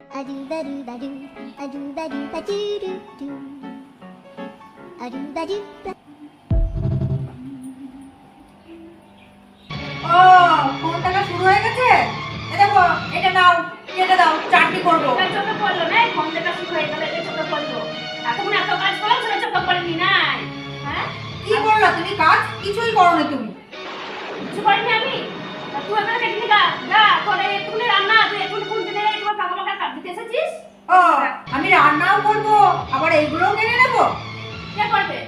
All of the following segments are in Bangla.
Adu-ba-do-ba-do, adu-ba-do-ba-do-do-do. Adu-ba-do-ba. ও ফোনটা শুরু হয়ে গেছে। এ দেখো এটা নাও, কেটে দাও, চাটনি করব। চোখে পড়লো না, ফোন দেখা শুরু হয়ে গেল, এটা চোখে পড়লো। এতক্ষণ এত কাজ করলাম, সেটা চোখে পড়েনি নাই। হ্যাঁ, কি করলা তুমি? কাজ কিছুই করো না তুমি। কিছু করিনি আমি। তা তুই এখানে কেটে গা, যা করে একটুখানি রান্না, তুই একটুখানি ফোন দিলে তোমার কাকা মাকার কাজ দিতে এসেছিস। ও আমি রান্নাও করব, আবার এইগুলোও কিনে নেব। কে করবে?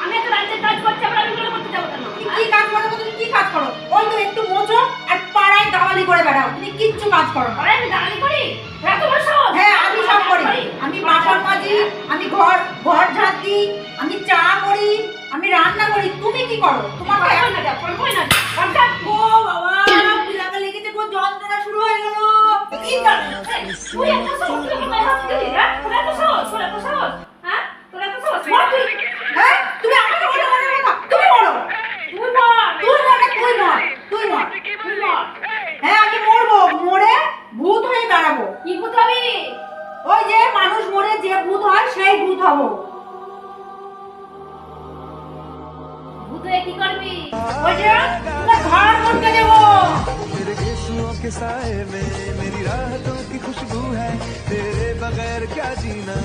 আমি তো রাজ্যের কাজ করছি, আবার আমি এগুলো করতে যাবো কেন? কি কাজ করো গো? তুমি কি কাজ করো? ওই তো একটু মোছো আর পাড়ায় গাওয়ালি করে বেড়াও, তুমি কিচ্ছু কাজ করো না। আরে আমি দাঁড়ালি করি, এত বড় সাহস? হ্যাঁ আমি সব করি। আমি বাসন মাজি, আমি ঘর ঝাড় দিই, আমি চা করি, আমি রান্না করি। তুমি কি করো? তোমার পারবো না, যা, পারবো না, পারবো। ও বাবা, পিলাকা লেগেছে গো, যন্ত্রণা শুরু হয়ে গেল। কি করছিস? তুই এত সাহস করে কোথায় হাত দিলি, হ্যাঁ? তোর এত সাহস, তোর এত সাহস, হ্যাঁ? তোর এত সাহস, মর তুই। হ্যাঁ তুমি আমাকে বলো না কথা, তুমি বলো। তুই মর, তুই মর না, তুই মর, তুই মর। তুই মর। হ্যাঁ আমি মরবো, মরে ভূত হয়ে দাঁড়াবো। কি ভূত হবি? ওই যে মানুষ মরে যে ভূত হয় সেই ভূত হবো। ভূত হয়ে কি করবি? ওই যে তোমার ঘর মটকে দেবো। तेरे गेसुओं के साए में मेरी राहतों की खुशबू है, तेरे बगैर क्या जीना।